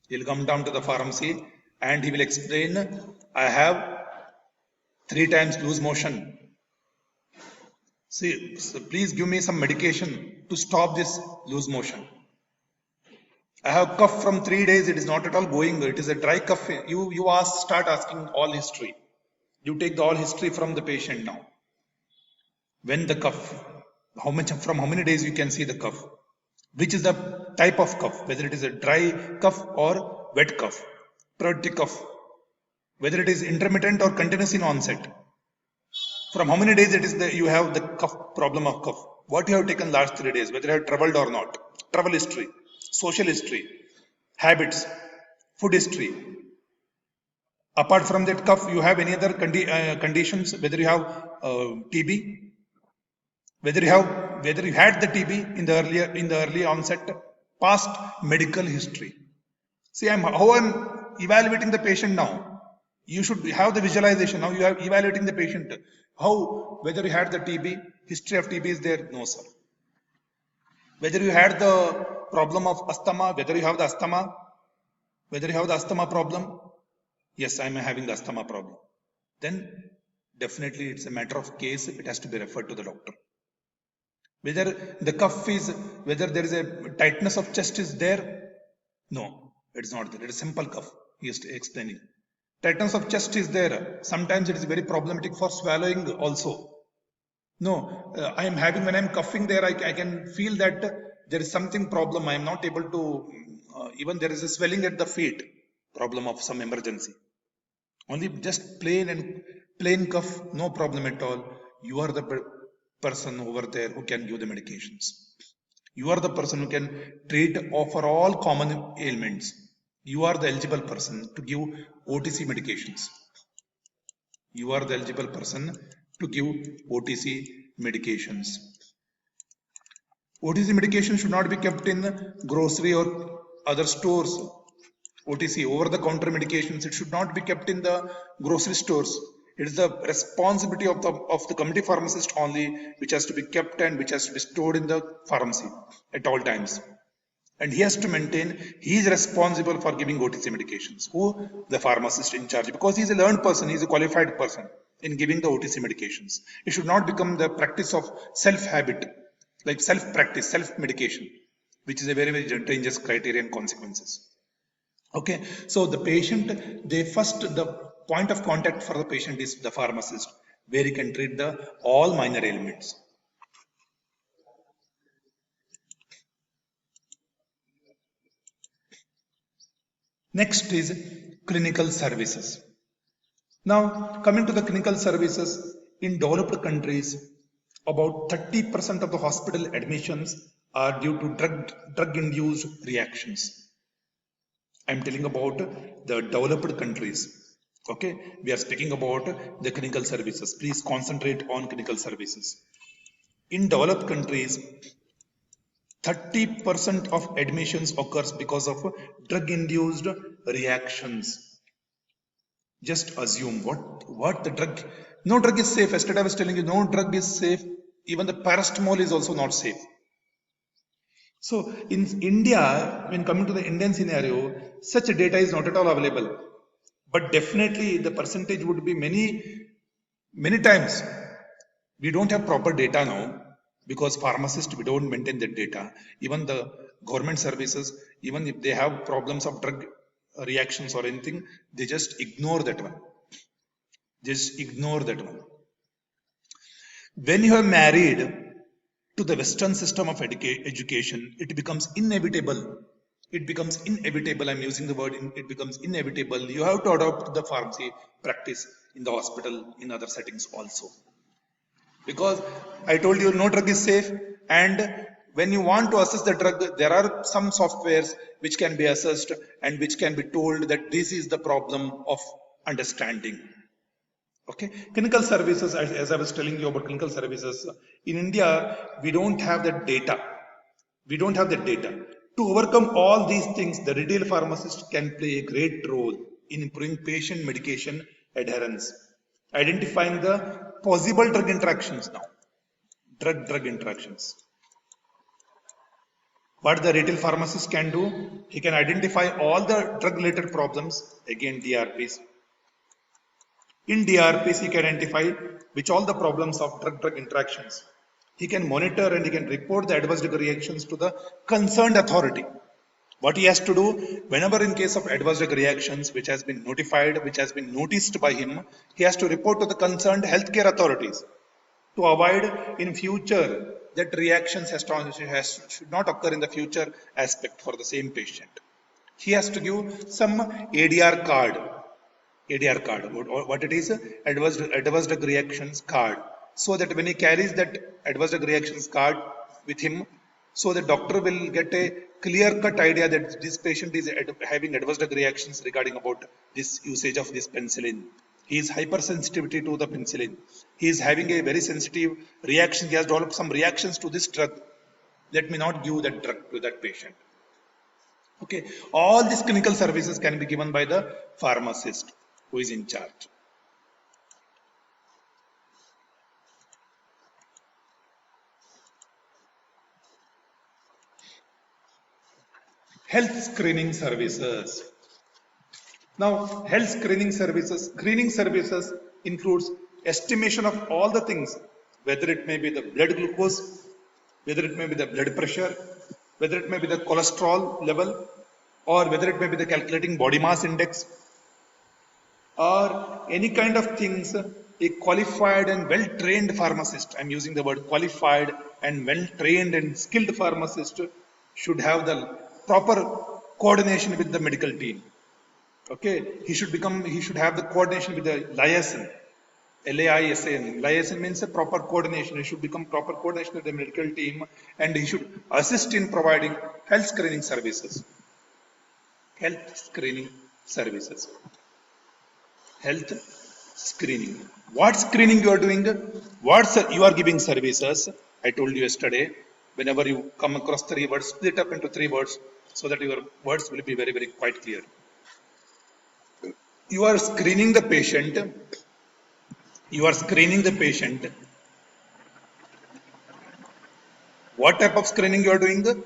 He'll come down to the pharmacy and he will explain, I have 3 times loose motion. See, so please give me some medication to stop this loose motion. I have cough from 3 days. It is not at all going. It is a dry cough. You start asking all history. You take the all history from the patient now. When the cough, from how many days you can see the cough? Which is the type of cough? Whether it is a dry cough or wet cough, periodic cough. Whether it is intermittent or continuous in onset. From how many days it is that you have the cough, problem of cough? What you have taken last 3 days, whether you have traveled or not, travel history, social history, habits, food history. Apart from that cough, you have any other conditions, whether you have TB, whether you had the TB in the early onset, past medical history. See, how I'm evaluating the patient now. You should have the visualization. Now you are evaluating the patient. How, whether you had the TB, history of TB is there? No, sir. Whether you had the problem of asthma, whether you have the asthma problem, yes, I am having the asthma problem. Then definitely it's a matter of case, it has to be referred to the doctor. Whether the cough is, whether there is a tightness of chest is there? No, it's not there. It's a simple cough, he is explaining. Tightness of chest is there. Sometimes it is very problematic for swallowing also. No, I am having, when I am coughing there, I can feel that there is something problem. I am not able to, even there is a swelling at the feet, problem of some emergency. Only just plain cough, no problem at all. You are the person over there who can give the medications. You are the person who can treat for all common ailments. You are the eligible person to give OTC medications. You are the eligible person to give OTC medications. OTC medication should not be kept in grocery or other stores. OTC, over the counter medications, it should not be kept in the grocery stores. It is the responsibility of the community pharmacist only, which has to be kept and which has to be stored in the pharmacy at all times. And he has to maintain, he is responsible for giving OTC medications. Who? The pharmacist in charge, because he is a learned person, he is a qualified person in giving the OTC medications. It should not become the practice of self-habit, like self-practice, self-medication, which is a very, very dangerous criteria and consequences. Okay, so the patient, the point of contact for the patient is the pharmacist, where he can treat the all minor ailments. Next is clinical services. Now, coming to the clinical services, in developed countries, about 30% of the hospital admissions are due to drug-induced reactions. I'm telling about the developed countries. Okay, we are speaking about the clinical services. Please concentrate on clinical services. In developed countries, 30% of admissions occurs because of drug-induced reactions. Just assume what the drug. No drug is safe. Yesterday I was telling you, no drug is safe. Even the paracetamol is also not safe. So in India, when coming to the Indian scenario, such data is not at all available. But definitely the percentage would be many times. We don't have proper data now, because pharmacists, we don't maintain that data. Even the government services, even if they have problems of drug reactions or anything, they just ignore that one. Just ignore that one. When you are married to the Western system of education, it becomes inevitable. It becomes inevitable. I'm using the word, it becomes inevitable. You have to adopt the pharmacy practice in the hospital, in other settings also. Because I told you no drug is safe, and when you want to assess the drug, there are some softwares which can be assessed and which can be told that this is the problem of understanding. Okay, clinical services, as I was telling you about clinical services, in India, we don't have that data. We don't have that data. To overcome all these things, the retail pharmacist can play a great role in improving patient medication adherence, identifying the possible drug interactions now. Drug interactions. What the retail pharmacist can do, he can identify all the drug related problems, again DRPs. In DRPs, he can identify which all the problems of drug interactions. He can monitor and he can report the adverse drug reactions to the concerned authority. What he has to do, whenever in case of adverse drug reactions which has been notified, which has been noticed by him, he has to report to the concerned healthcare authorities to avoid in future that reactions should not occur in the future aspect for the same patient. He has to give some ADR card. ADR card, what it is, adverse drug reactions card, so that when he carries that adverse drug reactions card with him, so the doctor will get a clear-cut idea that this patient is having adverse drug reactions regarding about this usage of this penicillin. He is hypersensitivity to the penicillin. He is having a very sensitive reaction. He has developed some reactions to this drug. Let me not give that drug to that patient. Okay, all these clinical services can be given by the pharmacist who is in charge. Health screening services. Now, health screening services includes estimation of all the things, whether it may be the blood glucose, whether it may be the blood pressure, whether it may be the cholesterol level, or whether it may be the calculating body mass index, or any kind of things. A qualified and well-trained pharmacist, I'm using the word qualified and well-trained and skilled pharmacist, should have the proper coordination with the medical team. Okay, he should have the coordination with the liaison, LAISN. Liaison means a proper coordination. He should become proper coordination with the medical team, and he should assist in providing health screening services. Health screening services. Health screening. What screening you are doing? You are giving services. I told you yesterday, whenever you come across 3 words, split up into 3 words so that your words will be very, very quite clear. You are screening the patient. You are screening the patient. What type of screening you are doing?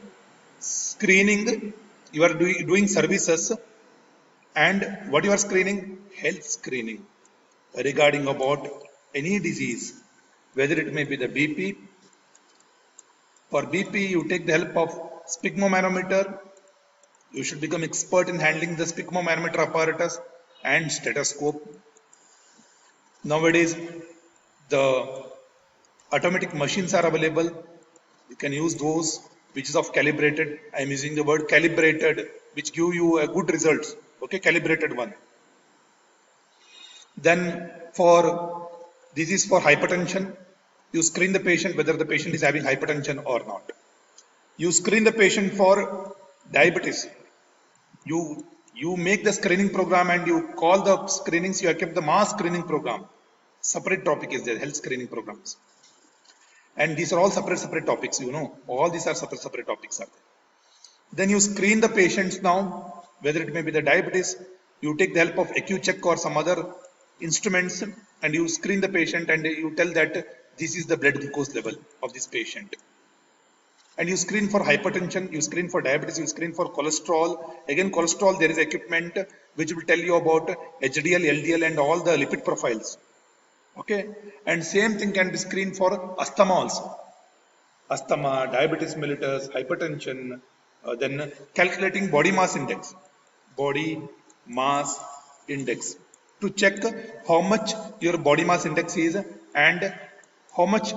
Screening. You are doing services, and what you are screening? Health screening regarding about any disease, whether it may be the BP. For BP, you take the help of sphygmomanometer. You should become expert in handling the sphygmomanometer apparatus and stethoscope. Nowadays, the automatic machines are available. You can use those which is of calibrated. I am using the word calibrated, which give you a good results. Okay, calibrated one. Then for this is for hypertension. You screen the patient whether the patient is having hypertension or not. You screen the patient for diabetes. You make the screening program and you call the screenings. You have kept the mass screening program. Separate topic is there, health screening programs. And these are all separate topics, you know. All these are separate topics. Are there. Then you screen the patients now, whether it may be the diabetes, you take the help of AccuCheck or some other instruments and you screen the patient and you tell that this is the blood glucose level of this patient. And you screen for hypertension, you screen for diabetes, you screen for cholesterol. Again, cholesterol, there is equipment which will tell you about HDL, LDL and all the lipid profiles. Okay. And same thing can be screened for asthma also. Asthma, diabetes mellitus, hypertension, then calculating body mass index. Body mass index to check how much your body mass index is and how much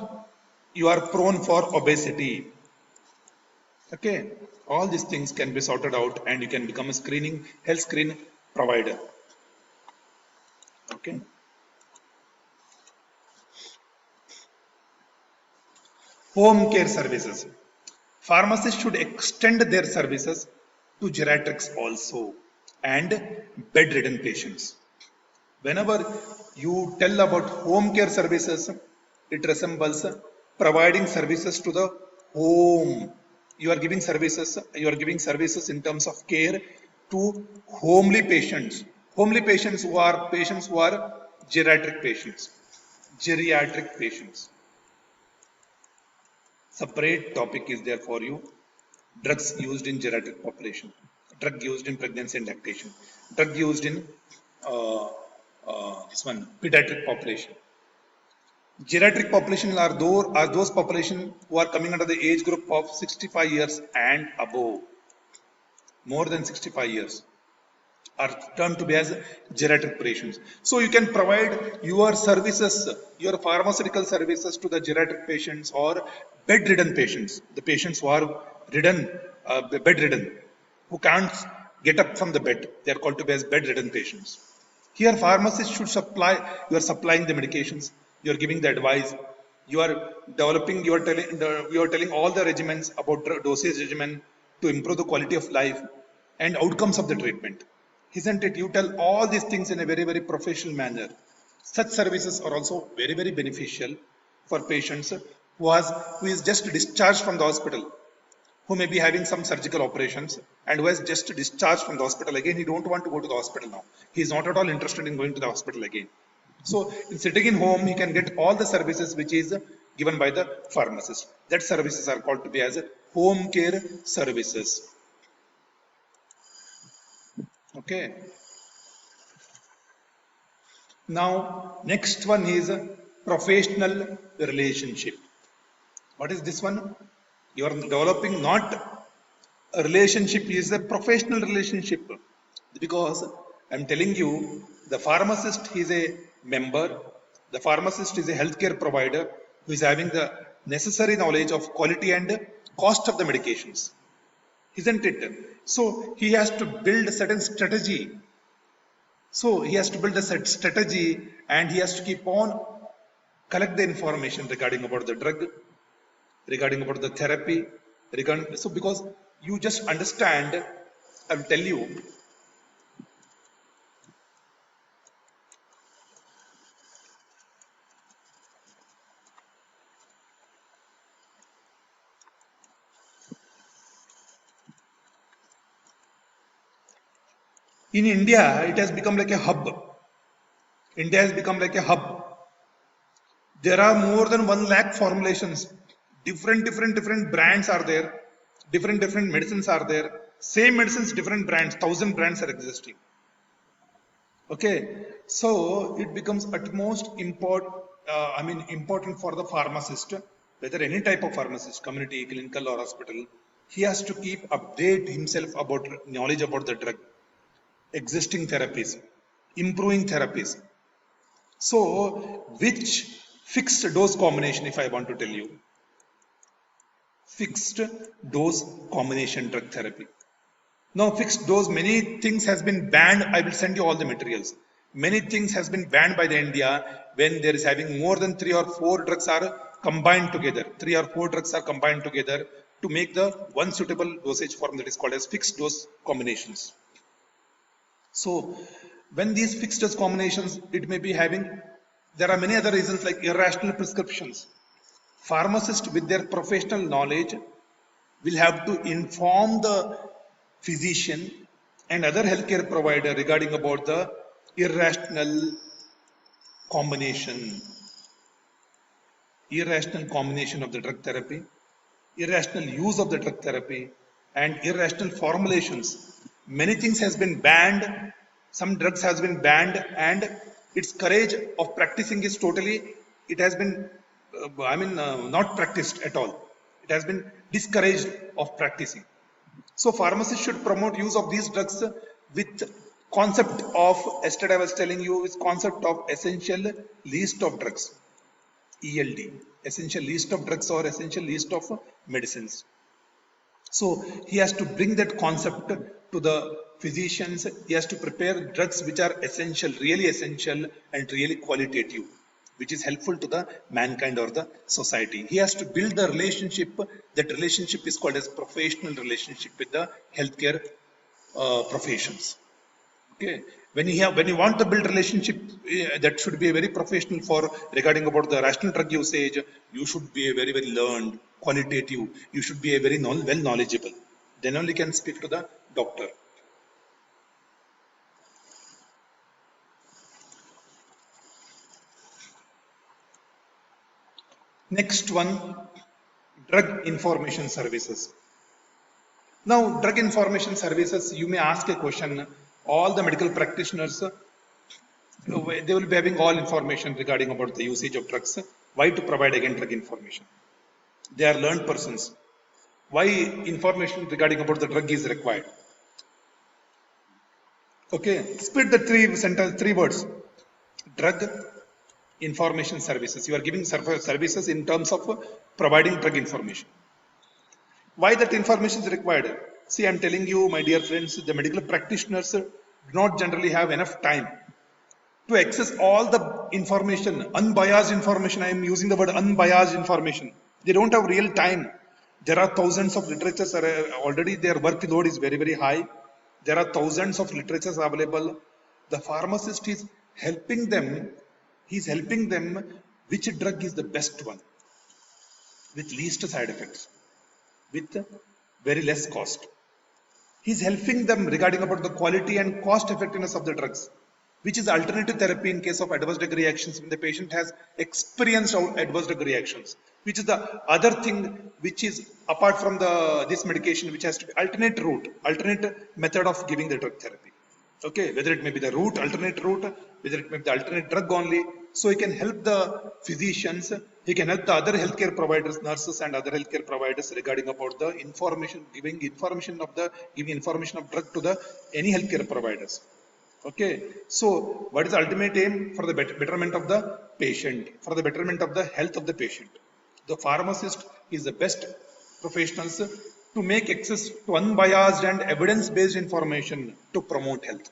you are prone for obesity. Okay, all these things can be sorted out and you can become a health screen provider. Okay. Home care services. Pharmacists should extend their services to geriatrics also and bedridden patients. Whenever you tell about home care services, it resembles providing services to the home. You are giving services in terms of care to homely patients. Homely patients who are geriatric patients. Geriatric patients. Separate topic is there for you. Drugs used in geriatric population, drug used in pregnancy and lactation, drug used in uh, this one pediatric population. Geriatric population are those population who are coming under the age group of 65 years and above, more than 65 years are termed to be as geriatric patients. So you can provide your services, your pharmaceutical services to the geriatric patients or bedridden patients, the patients who are bedridden, who can't get up from the bed. They are called to be as bedridden patients. Here, pharmacists should supply. You are supplying the medications. You are giving the advice. You are developing. You are telling all the regimens about dosage regimen to improve the quality of life and outcomes of the treatment. Isn't it? You tell all these things in a very professional manner. Such services are also very beneficial for patients who is just discharged from the hospital, who may be having some surgical operations and who has just discharged from the hospital again. He don't want to go to the hospital now. He is not at all interested in going to the hospital again. So in sitting in home, he can get all the services which is given by the pharmacist. That services are called to be as home care services. Okay. Now, next one is professional relationship. What is this one? You are developing not a relationship, is a professional relationship, because I'm telling you, the pharmacist is a member, the pharmacist is a healthcare provider who is having the necessary knowledge of quality and cost of the medications, isn't it? So he has to build a certain strategy. So he has to build a set strategy and he has to keep on collect the information regarding about the drug, regarding about the therapy, regarding, so because you just understand, I'll tell you, In India, it has become like a hub. India has become like a hub. There are more than 1 lakh formulations. Different brands are there. Different medicines are there. Same medicines, different brands. 1,000 brands are existing. Okay, so it becomes utmost important for the pharmacist, whether any type of pharmacist, community, clinical or hospital, he has to keep update himself about knowledge about the drug, existing therapies, improving therapies. So, which fixed dose combination, if I want to tell you, fixed dose combination drug therapy. Now, fixed dose, many things has been banned. I will send you all the materials. Many things has been banned by the India when there is having more than 3 or 4 drugs are combined together. 3 or 4 drugs are combined together to make the one suitable dosage form that is called as fixed dose combinations. So, when these fixed dose combinations, it may be having, there are many other reasons like irrational prescriptions. Pharmacists with their professional knowledge will have to inform the physician and other healthcare provider regarding about the irrational combination, of the drug therapy, irrational use of the drug therapy, and irrational formulations. Many things has been banned. Some drugs has been banned, and its courage of practicing is totally. It has been, not practiced at all. It has been discouraged of practicing. So pharmacists should promote use of these drugs with concept of, yesterday I was telling you, with concept of essential list of drugs, ELD, essential list of drugs or essential list of medicines. So he has to bring that concept to the physicians. He has to prepare drugs which are essential, really essential and really qualitative, which is helpful to the mankind or the society. He has to build the relationship. That relationship is called as professional relationship with the healthcare professions. Okay. When you want to build relationship, that should be a very professional for regarding about the rational drug usage. You should be a very learned, qualitative. You should be a very well knowledgeable. Then only can speak to the doctor. Next one, drug information services. Now, drug information services, you may ask a question. All the medical practitioners, they will be having all information regarding about the usage of drugs. Why to provide again drug information? They are learned persons. Why information regarding about the drug is required? Okay, split the three words. Drug information services. You are giving services in terms of providing drug information. Why that information is required? See, I'm telling you, my dear friends, the medical practitioners do not generally have enough time to access all the information, unbiased information. I am using the word unbiased information. They don't have real time. There are thousands of literatures already, their workload is very high. There are thousands of literatures available. The pharmacist is helping them. He's helping them which drug is the best one with least side effects, with very less cost. He's helping them regarding about the quality and cost effectiveness of the drugs, which is alternative therapy in case of adverse drug reactions when the patient has experienced adverse drug reactions, which is the other thing which is apart from this medication, which has to be alternate method of giving the drug therapy. Okay, whether it may be the alternate route, whether it may be the alternate drug only. So he can help the physicians, he can help the other healthcare providers, nurses and other healthcare providers regarding about the information, giving information of drug to the any healthcare providers. Okay, so what is the ultimate aim? For the betterment of the patient, for the betterment of the health of the patient. The pharmacist is the best professionals to make access to unbiased and evidence-based information to promote health.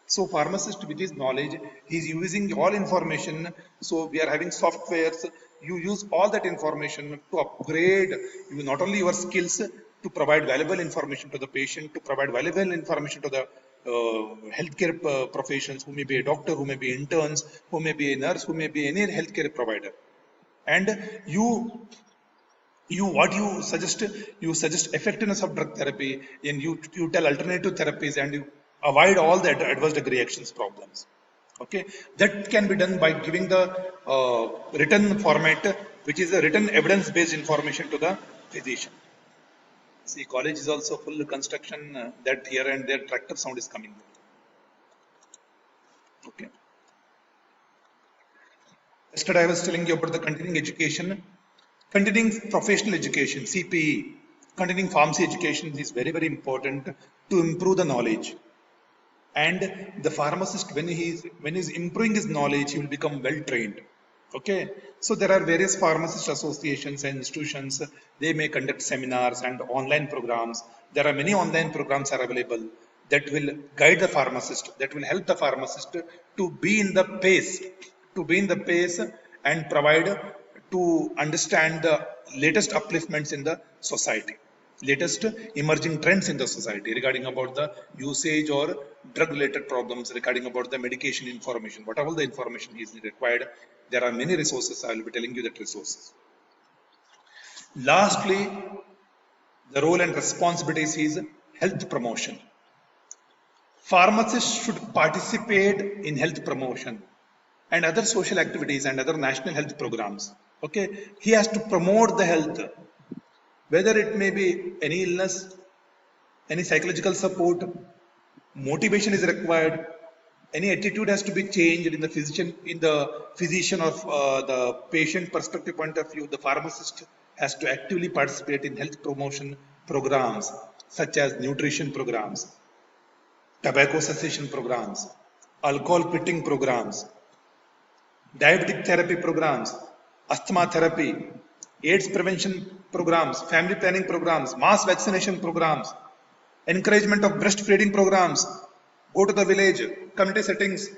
So pharmacist with his knowledge, he is using all information. So we are having softwares. You use all that information to upgrade not only your skills to provide valuable information to the patient, to provide valuable information to the healthcare professions, who may be a doctor, who may be interns, who may be a nurse, who may be any healthcare provider. And you suggest effectiveness of drug therapy, and you tell alternative therapies, and you avoid all the adverse drug reactions problems. Okay, that can be done by giving the written format, which is a written evidence-based information to the physician. See, college is also full construction that here and there tractor sound is coming. Okay. Yesterday I was telling you about the continuing education, continuing professional education, CPE, continuing pharmacy education is very, very important to improve the knowledge. And the pharmacist, when he's improving his knowledge, he will become well trained. Okay, so there are various pharmacist associations and institutions. They may conduct seminars and online programs. There are many online programs are available that will guide the pharmacist, that will help the pharmacist to be in the pace, and provide to understand the latest upliftments in the society, latest emerging trends in the society regarding about the usage or drug related problems, regarding about the medication information, whatever the information is required. There are many resources. I will be telling you that resources. Lastly, the role and responsibilities is health promotion. Pharmacists should participate in health promotion and other social activities and other national health programs. Okay, he has to promote the health, whether it may be any illness, any psychological support, motivation is required, any attitude has to be changed in the physician of the patient perspective point of view. The pharmacist has to actively participate in health promotion programs such as nutrition programs, tobacco cessation programs, alcohol quitting programs, diabetic therapy programs, asthma therapy, AIDS prevention programs, family planning programs, mass vaccination programs, encouragement of breastfeeding programs, go to the village, community settings,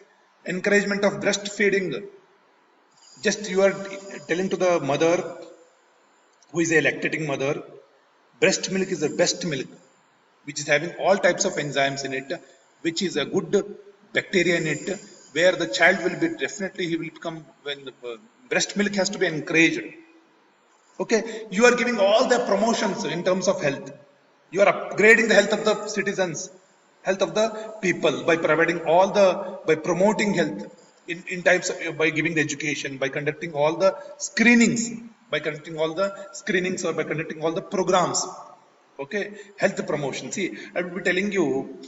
encouragement of breastfeeding. Just you are telling to the mother who is a lactating mother, breast milk is the best milk, which is having all types of enzymes in it, which is a good bacteria in it, where the child will be definitely, he will become, when breast milk has to be encouraged. Okay, you are giving all the promotions in terms of health. You are upgrading the health of the citizens, health of the people by providing all the, by promoting health in types of, by giving the education, by conducting all the screenings, or by conducting all the programs. Okay, health promotion. See, I will be telling you,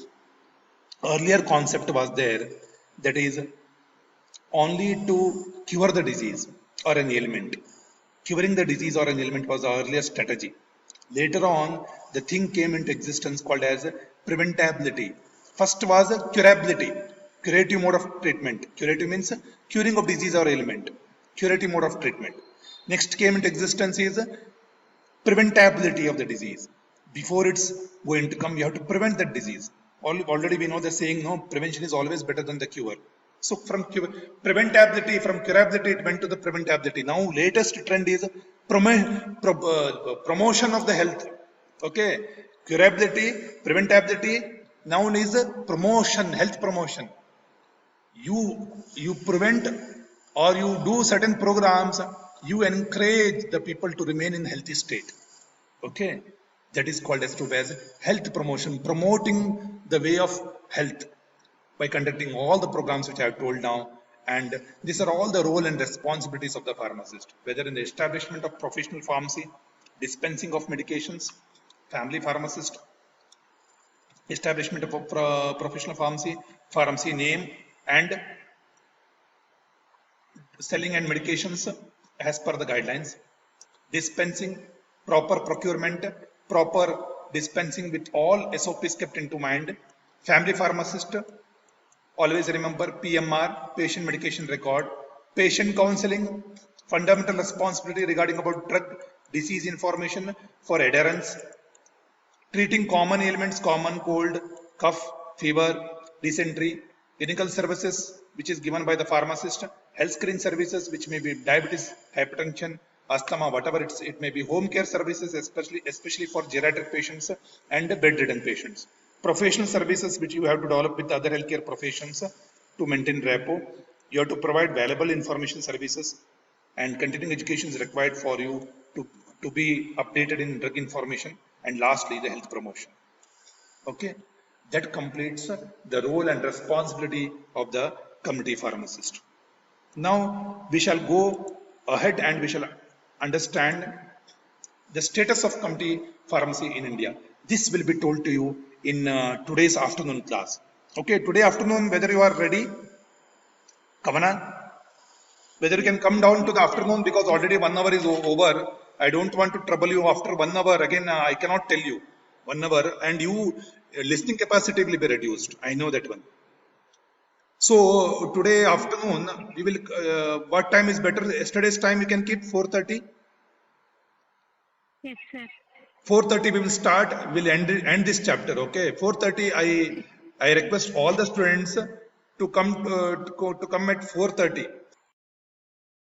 earlier concept was there, that is only to cure the disease or an ailment. Curing the disease or an ailment was the earlier strategy. Later on, the thing came into existence called as preventability. First was curability, curative mode of treatment. Curative means curing of disease or ailment, curative mode of treatment. Next came into existence is preventability of the disease. Before it's going to come, you have to prevent that disease. Already we know the saying, no, prevention is always better than the cure. So from preventability, from curability, it went to the preventability. Now latest trend is promotion of the health. Okay, curability, preventability. Now is promotion, health promotion. You prevent or you do certain programs. You encourage the people to remain in healthy state. Okay, that is called as health promotion, promoting the way of health by conducting all the programs which I have told now. And these are all the role and responsibilities of the pharmacist, whether in the establishment of professional pharmacy, dispensing of medications, family pharmacist, establishment of a professional pharmacy name, and selling and medications as per the guidelines, dispensing, proper procurement, proper dispensing with all SOPs kept into mind, family pharmacist, always remember PMR, patient medication record, patient counseling, fundamental responsibility regarding about drug disease information for adherence, treating common ailments, common cold, cough, fever, dysentery, clinical services which is given by the pharmacist, health screen services which may be diabetes, hypertension, asthma, whatever it may be, home care services especially for geriatric patients and bedridden patients. Professional services which you have to develop with other healthcare professions to maintain rapport. You have to provide valuable information services, and continuing education is required for you to be updated in drug information. And lastly, the health promotion. Okay. That completes the role and responsibility of the community pharmacist. Now we shall go ahead and we shall understand the status of community pharmacy in India. This will be told to you in today's afternoon class. Okay, today afternoon, whether you are ready, Kavanan, whether you can come down to the afternoon because already 1 hour is over. I don't want to trouble you after 1 hour. Again, I cannot tell you 1 hour, and you listening capacity will be reduced. I know that one. So today afternoon, we will. What time is better? Yesterday's time you can keep 4:30. Yes, sir. 4:30 we will start. We'll end this chapter. Okay. 4:30. I request all the students to come at 4:30.